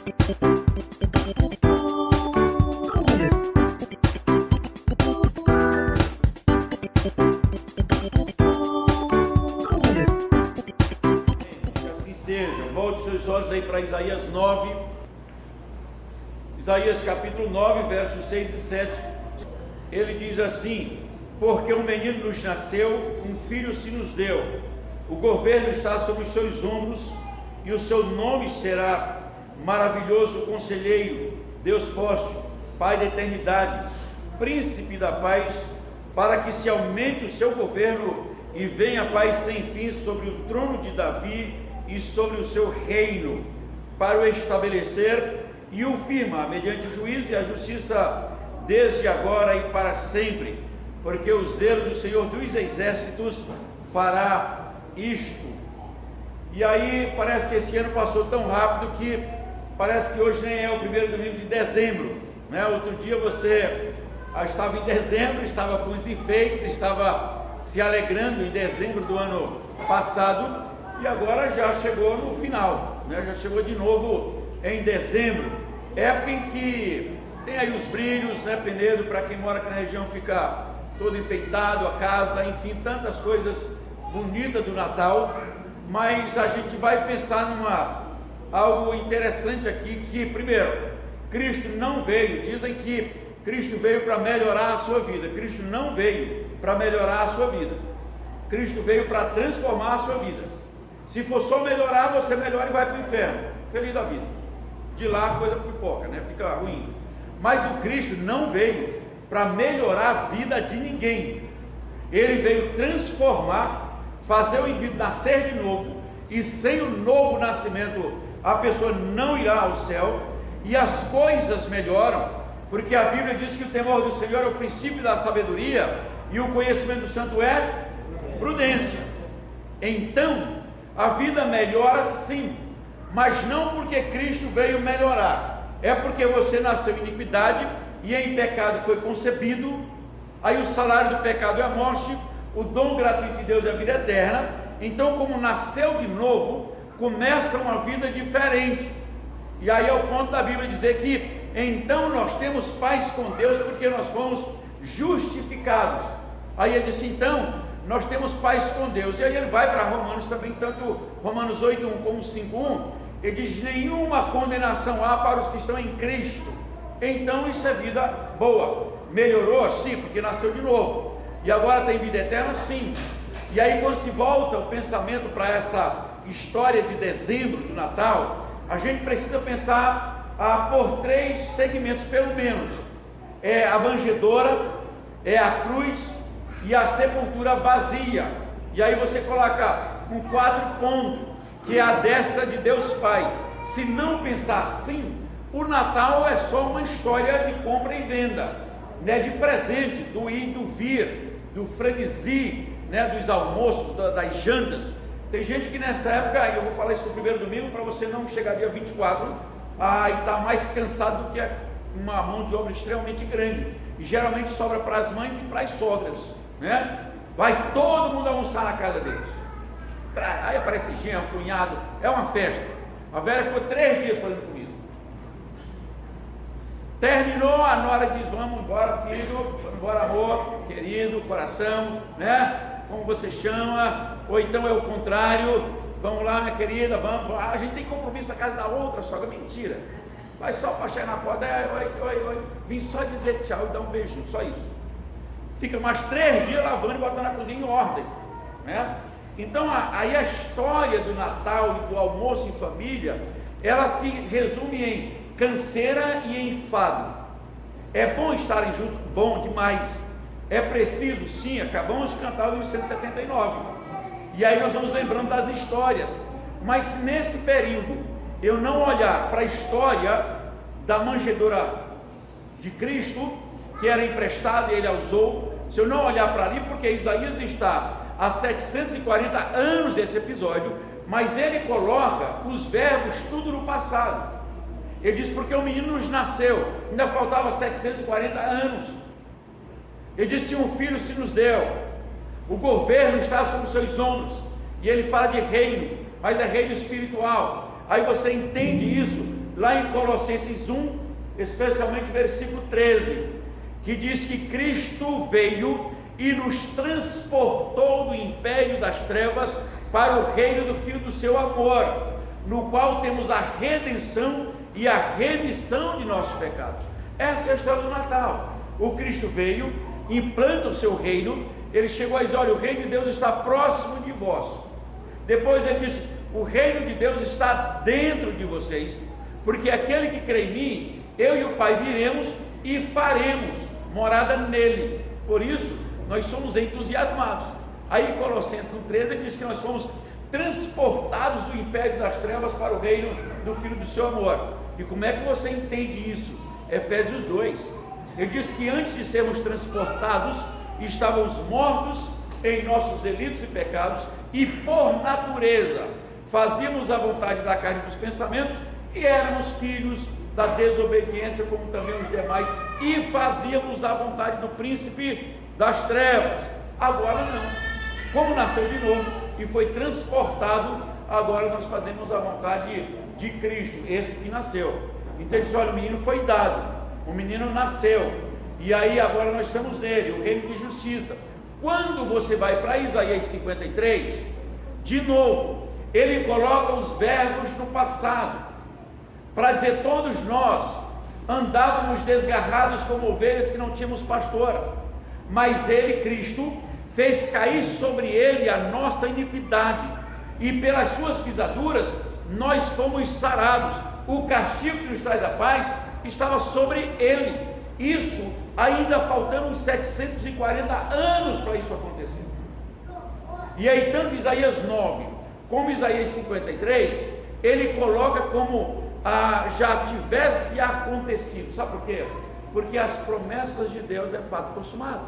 Assim seja. Volte seus olhos aí para Isaías 9. Isaías capítulo 9, versos 6 e 7. Ele diz assim: porque um menino nos nasceu, um filho se nos deu, o governo está sobre os seus ombros, e o seu nome será Maravilhoso Conselheiro, Deus Forte, Pai da Eternidade, Príncipe da Paz, para que se aumente o seu governo e venha a paz sem fim sobre o trono de Davi e sobre o seu reino, para o estabelecer e o firmar mediante o juízo e a justiça desde agora e para sempre, porque o zelo do Senhor dos Exércitos fará isto. E aí parece que esse ano passou tão rápido que parece que hoje nem é o primeiro domingo de dezembro, né? Outro dia você estava em dezembro, estava com os enfeites, estava se alegrando em dezembro do ano passado, e agora já chegou no final, né? Já chegou de novo em dezembro, época em que tem aí os brilhos, né, Penedo? Para quem mora aqui na região fica todo enfeitado, a casa, enfim, tantas coisas bonitas do Natal. Mas a gente vai pensar algo interessante aqui, que primeiro, Cristo não veio, dizem que Cristo veio para melhorar a sua vida. Cristo não veio para melhorar a sua vida, Cristo veio para transformar a sua vida. Se for só melhorar, você melhora e vai para o inferno, feliz da vida, de lá a coisa pipoca, né? Fica ruim. Mas o Cristo não veio para melhorar a vida de ninguém, ele veio transformar, fazer o indivíduo nascer de novo, e sem o novo nascimento a pessoa não irá ao céu, e as coisas melhoram, porque a Bíblia diz que o temor do Senhor é o princípio da sabedoria, e o conhecimento do santo é prudência. Então a vida melhora sim, mas não porque Cristo veio melhorar, é porque você nasceu em iniquidade e em pecado foi concebido. Aí o salário do pecado é a morte, o dom gratuito de Deus é a vida eterna. Então, como nasceu de novo, começa uma vida diferente. E aí é o ponto da Bíblia dizer que então nós temos paz com Deus porque nós fomos justificados. Aí ele disse, então nós temos paz com Deus. E aí ele vai para Romanos também, tanto Romanos 8:1 como 5:1, ele diz, nenhuma condenação há para os que estão em Cristo. Então isso é vida boa. Melhorou? Sim, porque nasceu de novo. E agora tem vida eterna? Sim. E aí quando se volta o pensamento para essa história de dezembro, do Natal, a gente precisa pensar por três segmentos pelo menos. É a manjedoura, é a cruz e a sepultura vazia. E aí você coloca um quadro ponto, que é a destra de Deus Pai. Se não pensar assim, o Natal é só uma história de compra e venda, né? De presente, do ir e do vir, do frenesi, né? Dos almoços, das jantas. Tem gente que nessa época, eu vou falar isso no primeiro domingo, para você não chegar dia 24 e estar mais cansado do que uma mão de obra extremamente grande, e geralmente sobra para as mães e para as sogras, né? Vai todo mundo almoçar na casa deles, aí aparece genro, cunhado, é uma festa. A velha ficou 3 dias fazendo comida, terminou, a nora diz, vamos embora filho, vamos embora amor, querido, coração, né? Como você chama? Ou então é o contrário, vamos lá minha querida, vamos, a gente tem compromisso na casa da outra sogra, mentira, vai só para chegar na porta, oi, vim só dizer tchau e dar um beijinho, só isso. Fica mais 3 dias lavando e botando a cozinha em ordem, né? Então aí a história do Natal e do almoço em família, ela se resume em canseira e enfado. É bom estarem juntos? Bom demais. É preciso? Sim. Acabamos de cantar o 1179, e aí nós vamos lembrando das histórias. Mas se nesse período eu não olhar para a história da manjedoura de Cristo, que era emprestada e ele a usou, se eu não olhar para ali, porque Isaías está há 740 anos desse episódio, mas ele coloca os verbos tudo no passado. Ele diz, porque o menino nos nasceu, ainda faltava 740 anos. Ele disse, um filho se nos deu, o governo está sobre os seus ombros, e ele fala de reino, mas é reino espiritual. Aí você entende isso lá em Colossenses 1, especialmente versículo 13, que diz que Cristo veio e nos transportou do império das trevas para o reino do Filho do seu amor, no qual temos a redenção e a remissão de nossos pecados. Essa é a história do Natal. O Cristo veio, implanta o seu reino, ele chegou a dizer: olha, o reino de Deus está próximo de vós. Depois ele disse: o reino de Deus está dentro de vocês, porque aquele que crê em mim, eu e o Pai viremos e faremos morada nele. Por isso, nós somos entusiasmados. Aí Colossenses 1,13 diz que nós fomos transportados do império das trevas para o reino do Filho do seu amor. E como é que você entende isso? Efésios 2, ele diz que antes de sermos transportados, estávamos mortos em nossos delitos e pecados, e por natureza fazíamos a vontade da carne e dos pensamentos, e éramos filhos da desobediência, como também os demais, e fazíamos a vontade do príncipe das trevas. Agora não. Como nasceu de novo e foi transportado, agora nós fazemos a vontade de Cristo, esse que nasceu. Então ele disse: olha, o menino foi dado, o menino nasceu, e aí agora nós estamos nele, o reino de justiça. Quando você vai para Isaías 53, de novo, ele coloca os verbos no passado, para dizer: todos nós andávamos desgarrados como ovelhas que não tínhamos pastor, mas ele, Cristo, fez cair sobre ele a nossa iniquidade, e pelas suas pisaduras nós fomos sarados. O castigo que nos traz a paz estava sobre ele. Isso ainda faltando uns 740 anos para isso acontecer. E aí tanto Isaías 9 como Isaías 53, ele coloca como já tivesse acontecido. Sabe por quê? Porque as promessas de Deus é fato consumado.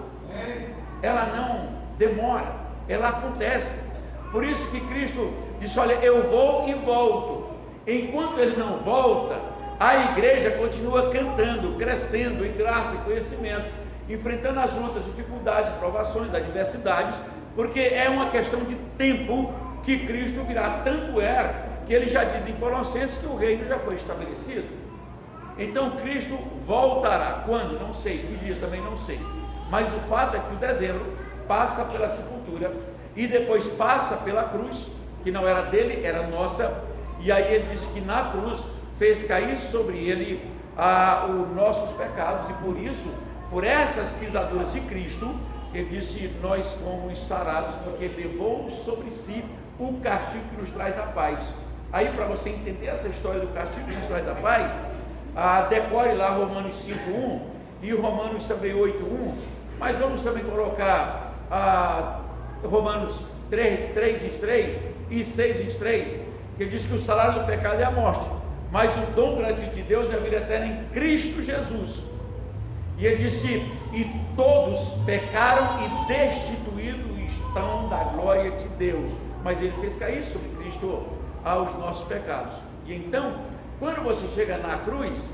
Ela não demora, ela acontece. Por isso que Cristo disse: olha, eu vou e volto. Enquanto ele não volta, a igreja continua cantando, crescendo em graça e conhecimento, enfrentando as lutas, dificuldades, provações, adversidades, porque é uma questão de tempo que Cristo virá. Tanto é que ele já diz em Colossenses que o reino já foi estabelecido. Então Cristo voltará. Quando? Não sei. Que dia? Também não sei. Mas o fato é que o dezembro passa pela sepultura e depois passa pela cruz, que não era dele, era nossa. E aí ele diz que na cruz fez cair sobre ele os nossos pecados, e por isso, por essas pisaduras de Cristo, ele disse: nós fomos sarados, porque ele levou sobre si o castigo que nos traz a paz. Aí, para você entender essa história do castigo que nos traz a paz, decore lá Romanos 5:1 e Romanos também 8:1, mas vamos também colocar Romanos 3:23 e 6:23, que diz que o salário do pecado é a morte, mas o dom gratuito de Deus é a vida eterna em Cristo Jesus. E ele disse: e todos pecaram e destituídos estão da glória de Deus. Mas ele fez cair sobre Cristo aos nossos pecados. E então, quando você chega na cruz,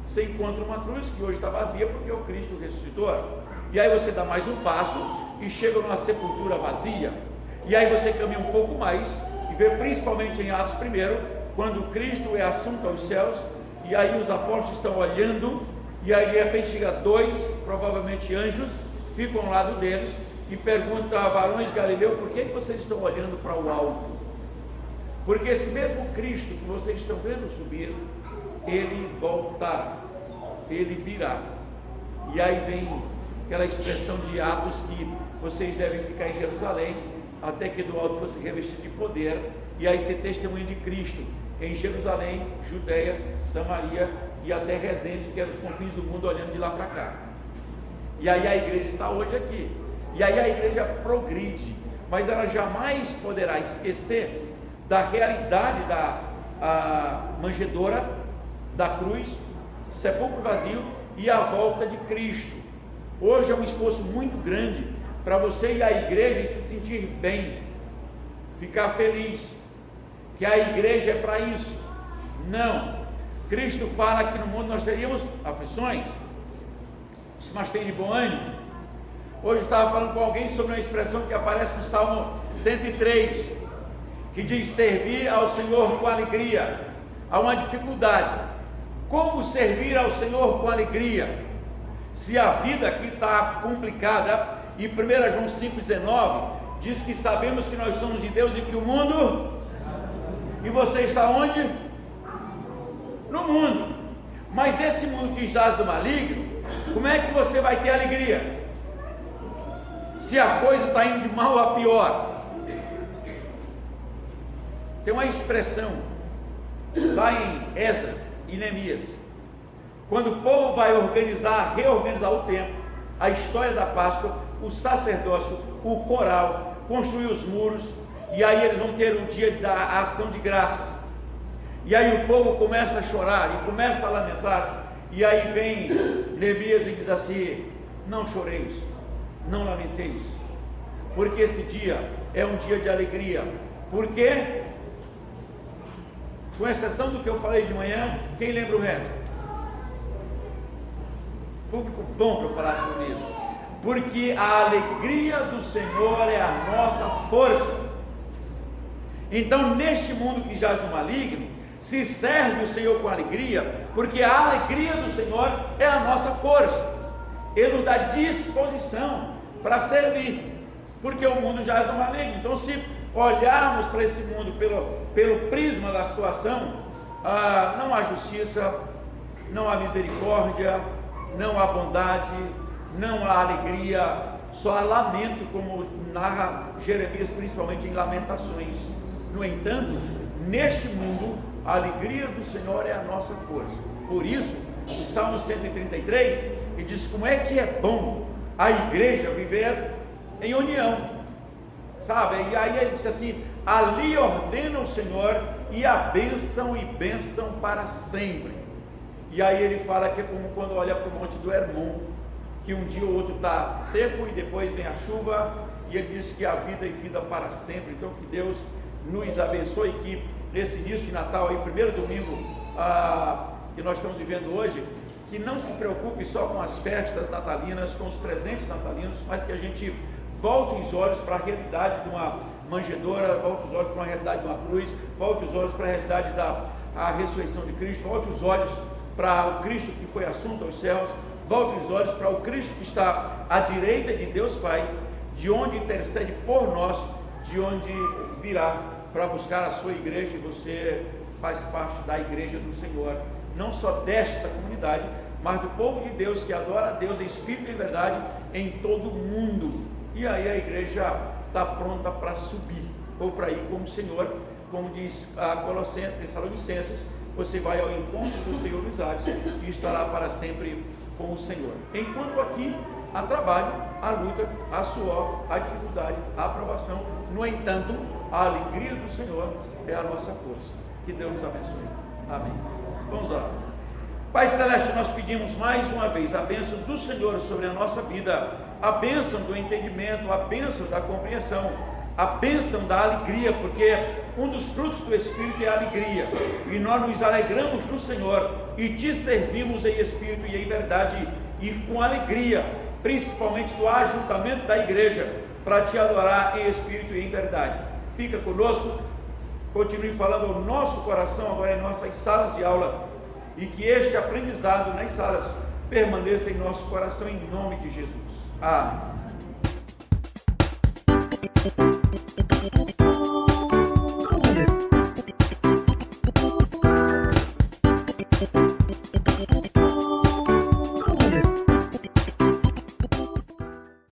você encontra uma cruz que hoje está vazia, porque o Cristo ressuscitou. E aí você dá mais um passo e chega numa sepultura vazia. E aí você caminha um pouco mais e vê, principalmente em Atos 1, quando Cristo é assunto aos céus, e aí os apóstolos estão olhando, e aí de repente chega dois, provavelmente anjos, ficam ao lado deles e perguntam a varões Galileu: por que vocês estão olhando para o alto? Porque esse mesmo Cristo que vocês estão vendo subir, ele voltará, ele virá. E aí vem aquela expressão de Atos que vocês devem ficar em Jerusalém até que do alto fosse revestido de poder. E aí ser testemunha de Cristo em Jerusalém, Judeia, Samaria e até Resende, que eram os confins do mundo, olhando de lá para cá. E aí a igreja está hoje aqui. E aí a igreja progride, mas ela jamais poderá esquecer da realidade da manjedoura, da cruz, sepulcro vazio e a volta de Cristo. Hoje é um esforço muito grande para você ir à igreja e se sentir bem, ficar feliz, que a igreja é para isso. Não. Cristo fala que no mundo nós teríamos aflições, mas tem de bom ânimo. Hoje eu estava falando com alguém sobre uma expressão que aparece no Salmo 103, que diz: servir ao Senhor com alegria. Há uma dificuldade, Como servir ao Senhor com alegria? Se a vida aqui está complicada, e 1 João 5,19 diz que sabemos que nós somos de Deus e que o mundo... E você está onde? No mundo. Mas esse mundo que jaz do maligno, como é que você vai ter alegria? Se a coisa está indo de mal a pior. Tem uma expressão lá em Esdras e Neemias, quando o povo vai reorganizar o templo, a história da Páscoa, o sacerdócio, o coral, construir os muros, e aí eles vão ter o dia da ação de graças, e aí o povo começa a chorar e começa a lamentar, e aí vem Neemias e diz assim: não choreis, não lamenteis, porque esse dia é um dia de alegria. Por quê? Com exceção do que eu falei de manhã, quem lembra o resto? Público bom para eu falar sobre isso. Porque a alegria do Senhor é a nossa força. Então, neste mundo que jaz no maligno, se serve o Senhor com alegria, porque a alegria do Senhor é a nossa força. Ele nos dá disposição para servir, porque o mundo jaz no maligno. Então, se olharmos para esse mundo pelo prisma da situação, não há justiça, não há misericórdia, não há bondade, não há alegria, só há lamento, como narra Jeremias, principalmente em Lamentações. No entanto, neste mundo, a alegria do Senhor é a nossa força. Por isso, o Salmo 133, ele diz como é que é bom a igreja viver em união, sabe? E aí ele diz assim: ali ordena o Senhor, e a bênção e bênção para sempre. E aí ele fala que é como quando olha para o monte do Hermon, que um dia ou outro está seco e depois vem a chuva, e ele diz que a vida é vida para sempre. Então que Deus nos abençoe, que nesse início de Natal, aí, primeiro domingo que nós estamos vivendo hoje, que não se preocupe só com as festas natalinas, com os presentes natalinos, mas que a gente volte os olhos para a realidade de uma manjedoura, volte os olhos para a realidade de uma cruz, volte os olhos para a realidade da ressurreição de Cristo, volte os olhos para o Cristo que foi assunto aos céus, volte os olhos para o Cristo que está à direita de Deus Pai, de onde intercede por nós, de onde virá para buscar a sua igreja, e você faz parte da igreja do Senhor, não só desta comunidade, mas do povo de Deus que adora a Deus em espírito e em verdade em todo o mundo. E aí a igreja está pronta para subir, ou para ir com o Senhor, como diz a Tessalonicenses, você vai ao encontro do Senhor dos ares e estará para sempre com o Senhor. Enquanto aqui há trabalho, há luta, há suor, há dificuldade, há aprovação, no entanto, a alegria do Senhor é a nossa força. Que Deus nos abençoe. Amém. Vamos orar. Pai Celeste, nós pedimos mais uma vez a bênção do Senhor sobre a nossa vida, a bênção do entendimento, a bênção da compreensão, a bênção da alegria, porque um dos frutos do Espírito é a alegria, e nós nos alegramos no Senhor e te servimos em espírito e em verdade, e com alegria, principalmente do ajuntamento da igreja, para te adorar em espírito e em verdade. Fica conosco, continue falando ao nosso coração agora em nossas salas de aula, e que este aprendizado nas salas permaneça em nosso coração, em nome de Jesus. Amém.